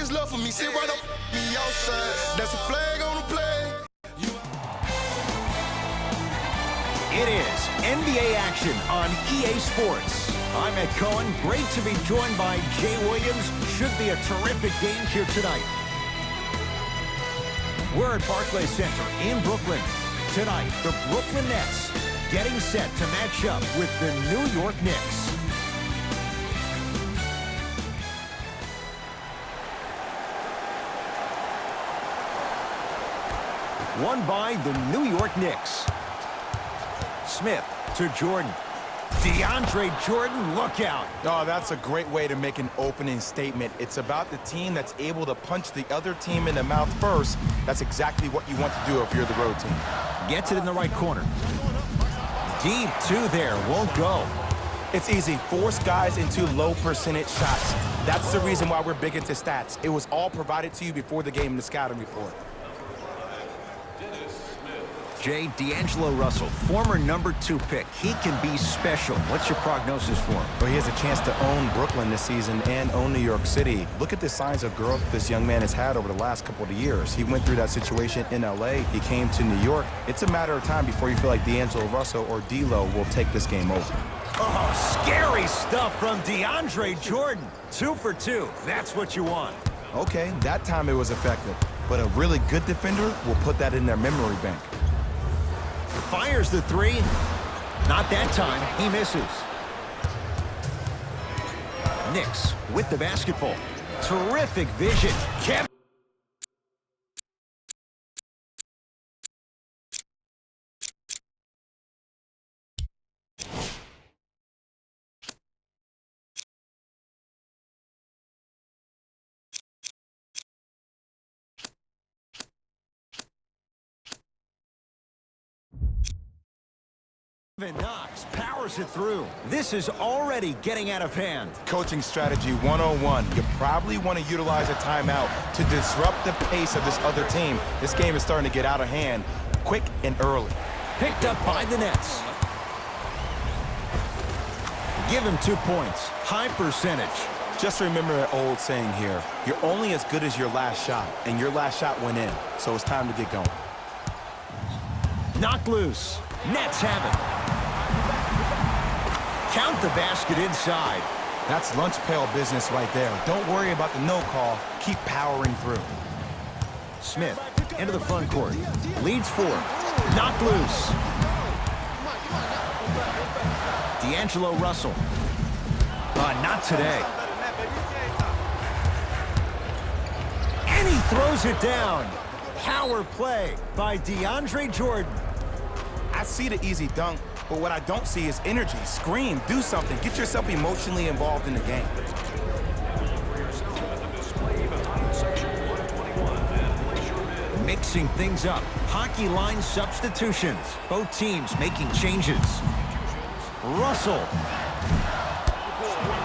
niggas love for me. Sit right up me outside. That's a flag on the play. It is NBA action on EA Sports. I'm Ed Cohen. Great to be joined by Jay Williams. Should be a terrific game here tonight. We're at Barclays Center in Brooklyn. Tonight, the Brooklyn Nets getting set to match up with the New York Knicks. Won by the New York Knicks. Smith to Jordan. DeAndre Jordan, look out. Oh, that's a great way to make an opening statement. It's about the team that's able to punch the other team in the mouth first. That's exactly what you want to do if you're the road team. Gets it in the right corner. Deep two there, won't go. It's easy. Force guys into low percentage shots. That's the reason why we're big into stats. It was all provided to you before the game in the scouting report. Jay, D'Angelo Russell, former #2 pick. He can be special. What's your prognosis for him? Well, he has a chance to own Brooklyn this season and own New York City. Look at the signs of growth this young man has had over the last couple of years. He went through that situation in LA. He came to New York. It's a matter of time before you feel like D'Angelo Russell or D'Lo will take this game over. Oh, scary stuff from DeAndre Jordan. 2 for 2. That's what you want. Okay, that time it was effective. But a really good defender will put that in their memory bank. Fires the three. Not that time. He misses. Knicks with the basketball. Terrific vision. Kevin. Knox powers it through. This is already getting out of hand. Coaching strategy 101. You probably want to utilize a timeout to disrupt the pace of this other team. This game is starting to get out of hand quick and early. Picked up by the Nets. Give him 2 points. High percentage. Just remember an old saying here. You're only as good as your last shot, and your last shot went in. So it's time to get going. Knocked loose. Nets have it. Count the basket inside. That's lunch pail business right there. Don't worry about the no call. Keep powering through. Smith into the front court. Leads 4. Knocked loose. D'Angelo Russell. Not today. And he throws it down. Power play by DeAndre Jordan. I see the easy dunk, but what I don't see is energy. Scream, do something. Get yourself emotionally involved in the game. Mixing things up. Hockey line substitutions. Both teams making changes. Russell.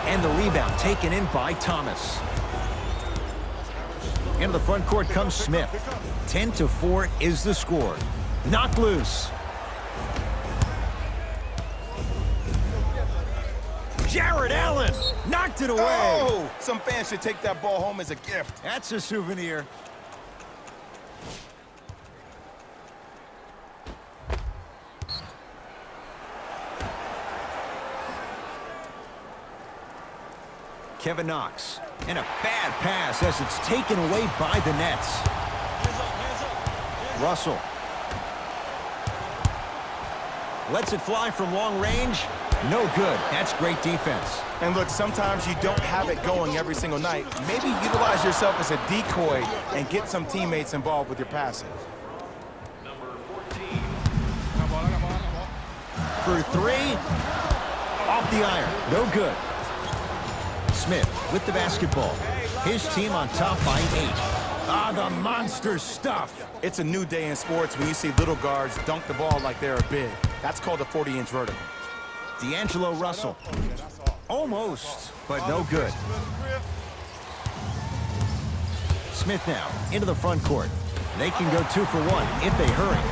And the rebound taken in by Thomas. Into the front court comes Smith. 10-4 is the score. Knocked loose. Jared Allen knocked it away. Oh, some fans should take that ball home as a gift. That's a souvenir. Kevin Knox. And a bad pass as it's taken away by the Nets. Russell. Lets it fly from long range. No good. That's great defense. And look, sometimes you don't have it going every single night. Maybe utilize yourself as a decoy and get some teammates involved with your passing. For 3. Off the iron. No good. Smith with the basketball. His team on top by 8. The monster stuff. It's a new day in sports when you see little guards dunk the ball like they're big. That's called a 40-inch vertical. D'Angelo Russell. Almost, but no good. Smith now into the front court. They can go 2 for 1 if they hurry.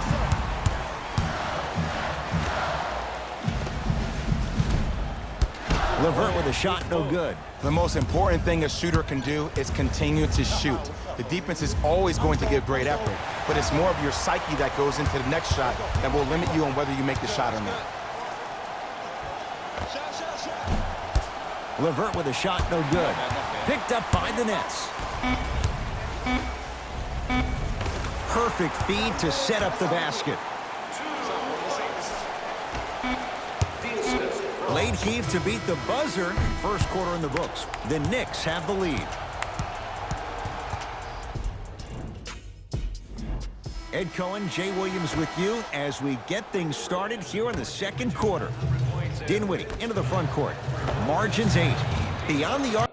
Levert with a shot, no good. The most important thing a shooter can do is continue to shoot. The defense is always going to give great effort, but it's more of your psyche that goes into the next shot that will limit you on whether you make the shot or not. Levert with a shot, no good. Picked up by the Nets. Perfect feed to set up the basket. Late heave to beat the buzzer. First quarter in the books. The Knicks have the lead. Ed Cohen, Jay Williams with you as we get things started here in the second quarter. Dinwiddie into the front court. Margins 8. Beyond the arc.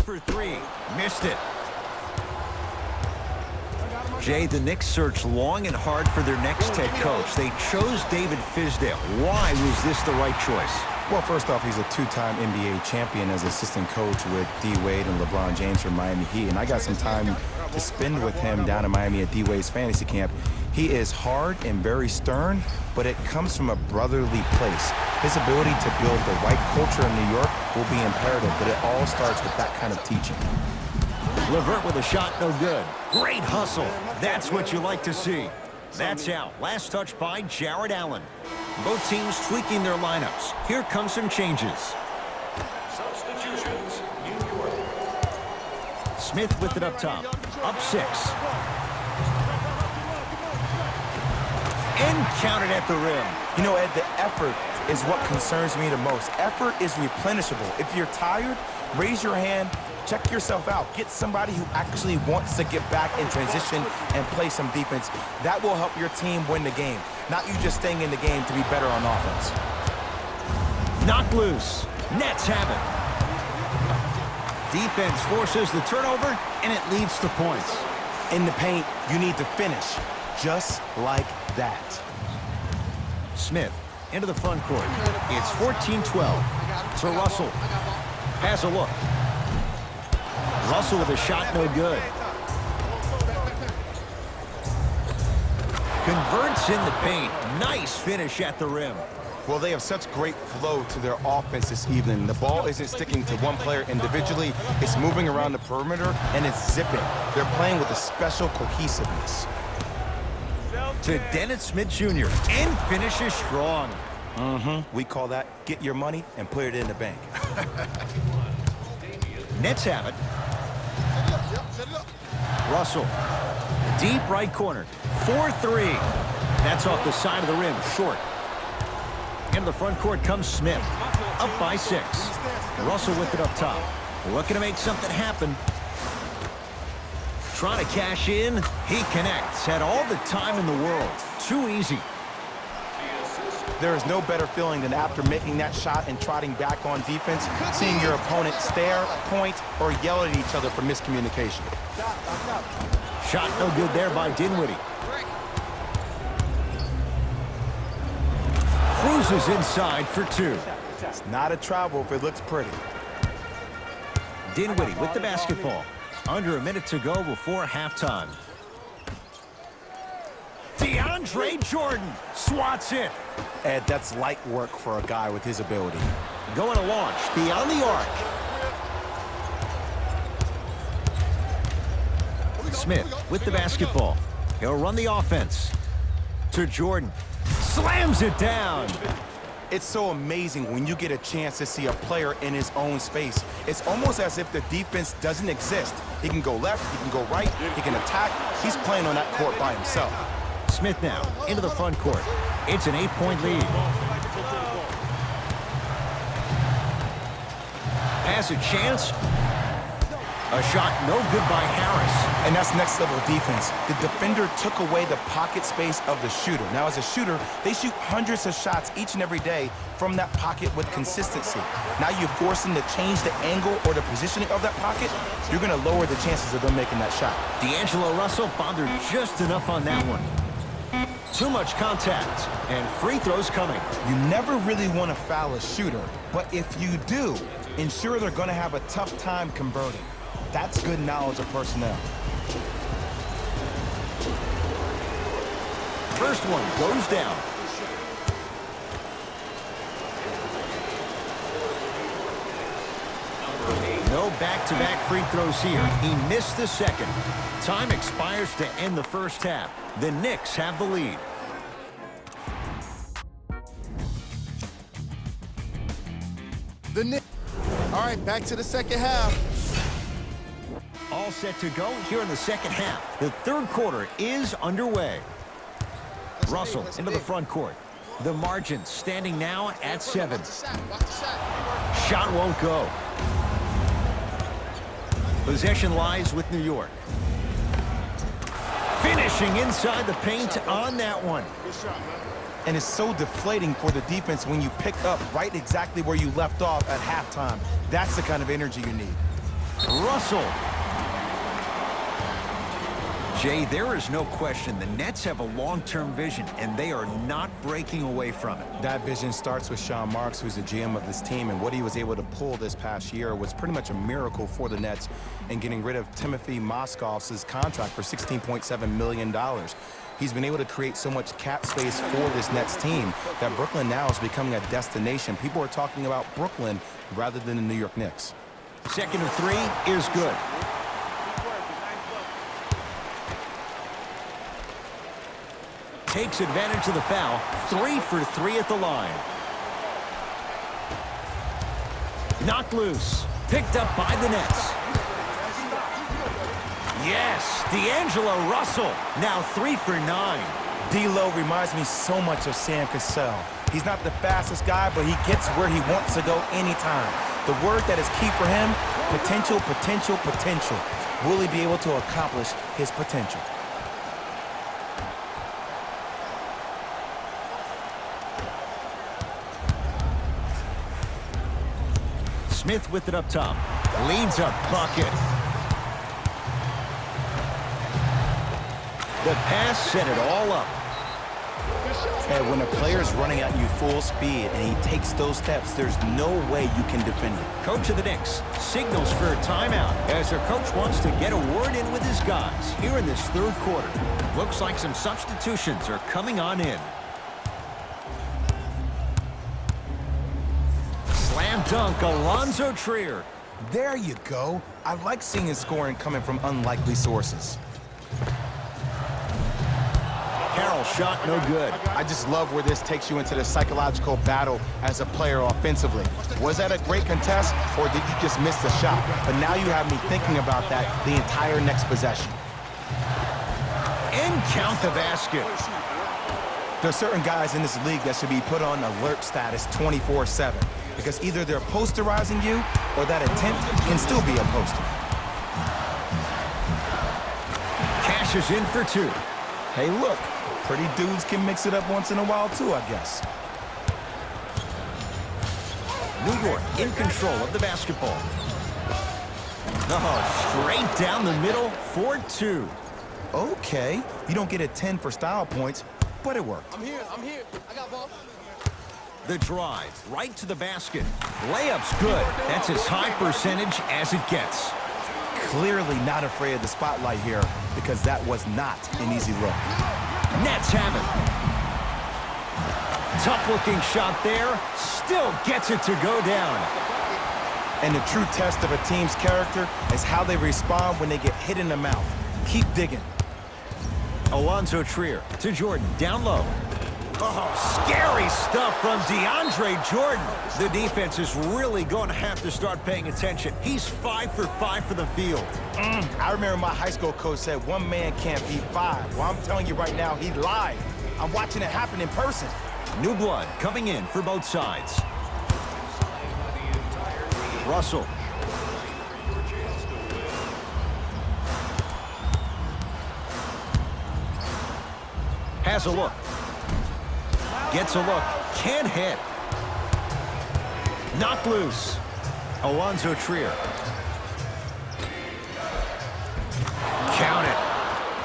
For 3. Missed it. Jay, the Knicks searched long and hard for their next head coach. They chose David Fizdale. Why was this the right choice? Well, first off, he's a two-time NBA champion as assistant coach with D. Wade and LeBron James from Miami Heat. And I got some time to spend with him down in Miami at D. Wade's fantasy camp. He is hard and very stern, but it comes from a brotherly place. His ability to build the right culture in New York will be imperative, but it all starts with that kind of teaching. Levert with a shot, no good. Great hustle. That's what you like to see. That's out. Last touch by Jared Allen. Both teams tweaking their lineups. Here come some changes. Substitutions, New York. Smith with it up top. Up 6. And counted at the rim. You know, Ed, the effort is what concerns me the most. Effort is replenishable. If you're tired, raise your hand, check yourself out. Get somebody who actually wants to get back in transition and play some defense. That will help your team win the game, not you just staying in the game to be better on offense. Knocked loose. Nets have it. Defense forces the turnover, and it leads to points. In the paint, you need to finish just like that. Smith into the front court. It's 14-12 to Russell. Has a look. Russell with a shot, no good. Converts in the paint. Nice finish at the rim. Well, they have such great flow to their offense this evening. The ball isn't sticking to one player individually. It's moving around the perimeter, and it's zipping. They're playing with a special cohesiveness. To Dennis Smith Jr. and finishes strong. We call that get your money and put it in the bank. Nets have it. Russell. Deep right corner. 4-3. That's off the side of the rim. Short. Into the front court comes Smith. Up by 6. Russell with it up top. Looking to make something happen. Trying to cash in. He connects. Had all the time in the world. Too easy. There is no better feeling than after making that shot and trotting back on defense, seeing your opponent stare, point, or yell at each other for miscommunication. Shot no good there by Dinwiddie. Cruises inside for 2. It's not a travel if it looks pretty. Dinwiddie with the basketball. Under a minute to go before halftime. DeAndre Jordan swats it. Ed, that's light work for a guy with his ability. Going to launch beyond the arc. Smith with the basketball. He'll run the offense. To Jordan. Slams it down. It's so amazing when you get a chance to see a player in his own space. It's almost as if the defense doesn't exist. He can go left, he can go right, he can attack. He's playing on that court by himself. Smith now into the front court. It's an 8-point lead. Has a chance. A shot no good by Harris. And that's next level defense. The defender took away the pocket space of the shooter. Now, as a shooter, they shoot hundreds of shots each and every day from that pocket with consistency. Now you force them to change the angle or the positioning of that pocket, you're going to lower the chances of them making that shot. D'Angelo Russell bothered just enough on that one. Too much contact, and free throws coming. You never really want to foul a shooter, but if you do, ensure they're going to have a tough time converting. That's good knowledge of personnel. First one goes down. No back-to-back free throws here. He missed the second. Time expires to end the first half. The Knicks have the lead. The Knicks. All right, back to the second half. All set to go here in the second half. The third quarter is underway. Russell into the front court. The margin standing now at 7. Shot won't go. Possession lies with New York. Finishing inside the paint on that one. And it's so deflating for the defense when you pick up right exactly where you left off at halftime. That's the kind of energy you need. Russell. Jay, there is no question the Nets have a long-term vision, and they are not breaking away from it. That vision starts with Sean Marks, who's the GM of this team, and what he was able to pull this past year was pretty much a miracle for the Nets in getting rid of Timothy Mozgov's contract for $16.7 million. He's been able to create so much cap space for this Nets team that Brooklyn now is becoming a destination. People are talking about Brooklyn rather than the New York Knicks. Second of 3 is good. Takes advantage of the foul. 3 for 3 at the line. Knocked loose. Picked up by the Nets. Yes, D'Angelo Russell. Now 3 for 9. D'Lo reminds me so much of Sam Cassell. He's not the fastest guy, but he gets where he wants to go anytime. The word that is key for him, potential, potential, potential. Will he be able to accomplish his potential? Smith with it up top. Leads a bucket. The pass set it all up. And when a player's running at you full speed and he takes those steps, there's no way you can defend it. Coach of the Knicks signals for a timeout as their coach wants to get a word in with his guys here in this third quarter. Looks like some substitutions are coming on in. Slam dunk, Alonzo Trier. There you go. I like seeing his scoring coming from unlikely sources. Carroll shot no good. I just love where this takes you into the psychological battle as a player offensively. Was that a great contest, or did you just miss the shot? But now you have me thinking about that the entire next possession. And count the basket. There are certain guys in this league that should be put on alert status 24/7 because either they're posterizing you or that attempt can still be a poster. Cash is in for 2. Hey, look, pretty dudes can mix it up once in a while too, I guess. New York in control of the basketball. Oh, straight down the middle for 2. Okay, you don't get a 10 for style points, but it worked. I'm here. I got ball. The drive, right to the basket. Layup's good. That's as high percentage as it gets. Clearly not afraid of the spotlight here because that was not an easy look. Nets have it. Tough-looking shot there. Still gets it to go down. And the true test of a team's character is how they respond when they get hit in the mouth. Keep digging. Alonzo Trier to Jordan, down low. Oh, scary stuff from DeAndre Jordan. The defense is really going to have to start paying attention. He's 5 for 5 for the field. I remember my high school coach said one man can't beat 5. Well, I'm telling you right now, he lied. I'm watching it happen in person. New blood coming in for both sides. Russell. Has a look. Gets a look. Can't hit. Knocked loose. Alonzo Trier. Count it.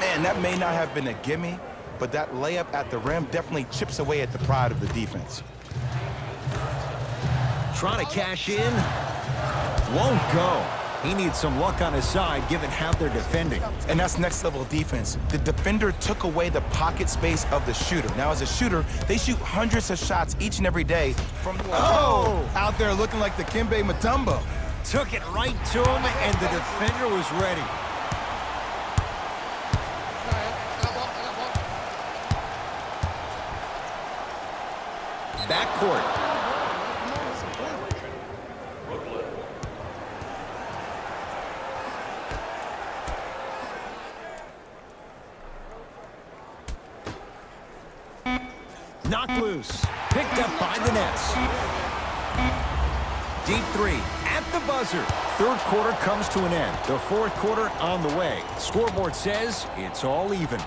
Man, that may not have been a gimme, but that layup at the rim definitely chips away at the pride of the defense. Trying to cash in. Won't go. He needs some luck on his side given how they're defending. And that's next level defense. The defender took away the pocket space of the shooter. Now, as a shooter, they shoot hundreds of shots each and every day from out there looking like the Kimbe Mutombo. Took it right to him, and the defender was ready. Backcourt. Knocked loose. Picked up by the Nets. Deep three at the buzzer. Third quarter comes to an end. The fourth quarter on the way. Scoreboard says it's all even.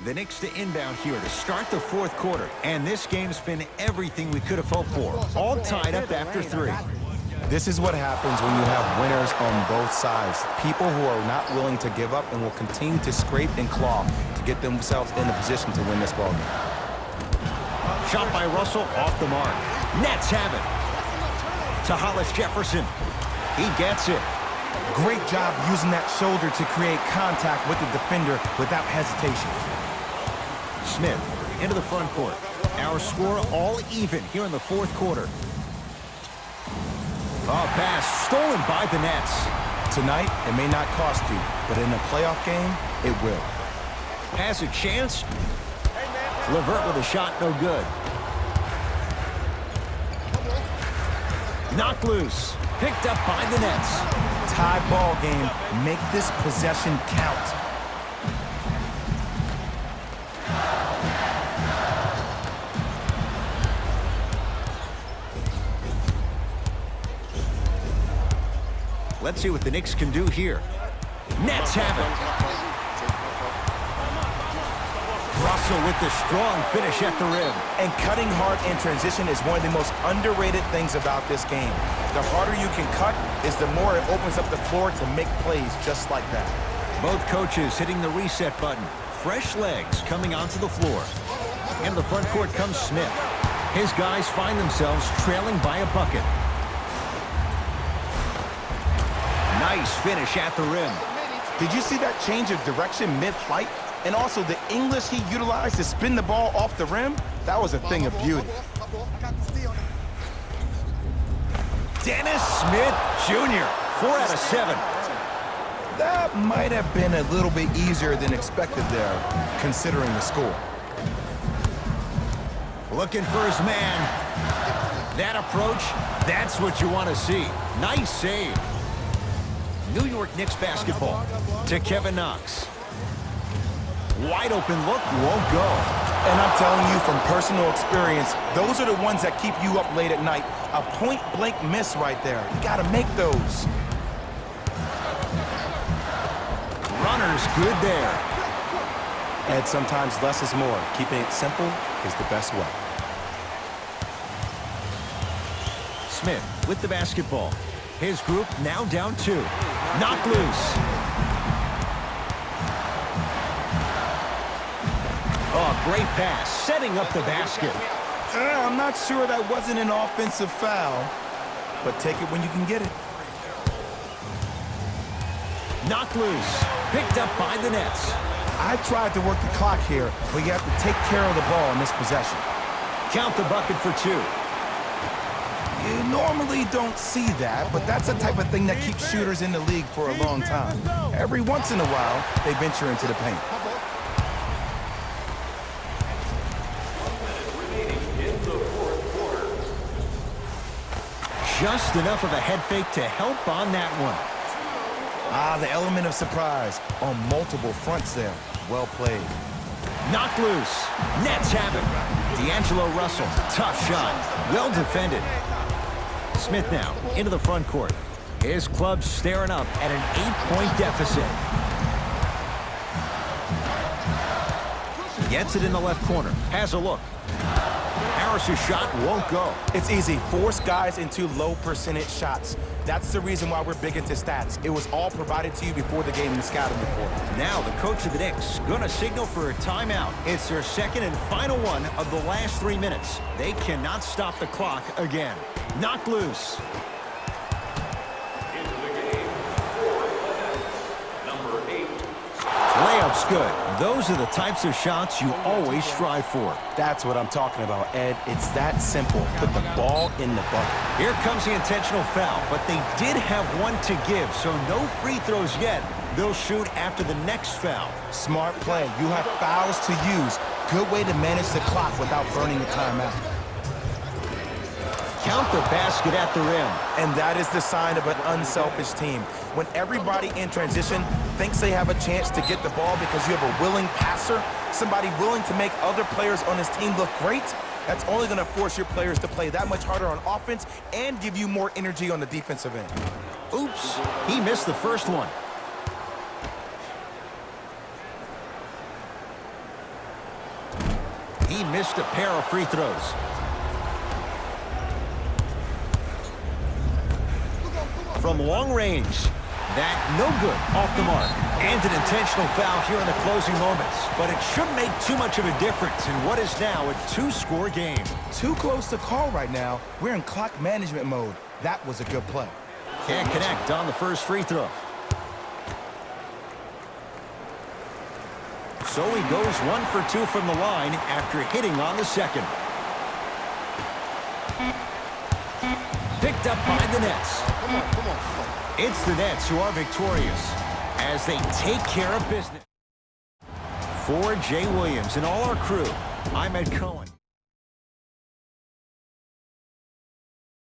The Knicks to inbound here to start the fourth quarter. And this game's been everything we could have hoped for. All tied up after three. This is what happens when you have winners on both sides. People who are not willing to give up and will continue to scrape and claw to get themselves in a position to win this ballgame. Shot by Russell off the mark. Nets have it. To Hollis Jefferson. He gets it. Great job using that shoulder to create contact with the defender without hesitation. Smith into the front court. Our score all even here in the fourth quarter. Oh, pass stolen by the Nets. Tonight, it may not cost you, but in a playoff game, it will. Has a chance. LeVert with a shot, no good. Knocked loose. Picked up by the Nets. Tie ball game. Make this possession count. Let's see what the Knicks can do here. Nets have it. Russell with the strong finish at the rim. And cutting hard in transition is one of the most underrated things about this game. The harder you can cut is the more it opens up the floor to make plays just like that. Both coaches hitting the reset button. Fresh legs coming onto the floor. In the front court comes Smith. His guys find themselves trailing by a bucket. Nice finish at the rim. Did you see that change of direction mid-flight? And also the English he utilized to spin the ball off the rim? That was a thing of beauty. Dennis Smith Jr., 4 out of 7. That might have been a little bit easier than expected there, considering the score. Looking for his man. That approach, that's what you want to see. Nice save. New York Knicks basketball to Kevin Knox. Wide open look, won't go. And I'm telling you from personal experience, those are the ones that keep you up late at night. A point-blank miss right there. You got to make those. Runner's good there. And sometimes less is more. Keeping it simple is the best way. Smith with the basketball. His group now down 2. Knocked loose. Oh, great pass. Setting up the basket. I'm not sure that wasn't an offensive foul, but take it when you can get it. Knocked loose. Picked up by the Nets. I tried to work the clock here, but you have to take care of the ball in this possession. Count the bucket for 2. You normally don't see that, but that's the type of thing that keeps shooters in the league for a long time. Every once in a while, they venture into the paint. Just enough of a head fake to help on that one. The element of surprise on multiple fronts there. Well played. Knocked loose. Nets have it. D'Angelo Russell. Tough shot. Well defended. Smith now into the front court. His club staring up at an 8-point deficit. Gets it in the left corner. Has a look. Harris's shot won't go. It's easy. Force guys into low percentage shots. That's the reason why we're big into stats. It was all provided to you before the game in the scouting report. Now the coach of the Knicks going to signal for a timeout. It's their second and final one of the last 3 minutes. They cannot stop the clock again. Knocked loose. Layup's good. Those are the types of shots you always strive for. That's what I'm talking about, Ed. It's that simple. Put the ball in the bucket. Here comes the intentional foul, but they did have one to give, so no free throws yet. They'll shoot after the next foul. Smart play. You have fouls to use. Good way to manage the clock without burning a timeout. Count the basket at the rim. And that is the sign of an unselfish team. When everybody in transition thinks they have a chance to get the ball because you have a willing passer, somebody willing to make other players on his team look great, that's only going to force your players to play that much harder on offense and give you more energy on the defensive end. Oops, he missed the first one. He missed a pair of free throws. From long range, that no good, off the mark. And an intentional foul here in the closing moments. But it shouldn't make too much of a difference in what is now a 2-score game. Too close to call right now. We're in clock management mode. That was a good play. Can't connect on the first free throw. So he goes 1 for 2 from the line after hitting on the second. Picked up by the Nets. Come on. It's the Nets who are victorious as they take care of business. For Jay Williams and all our crew, I'm Ed Cohen.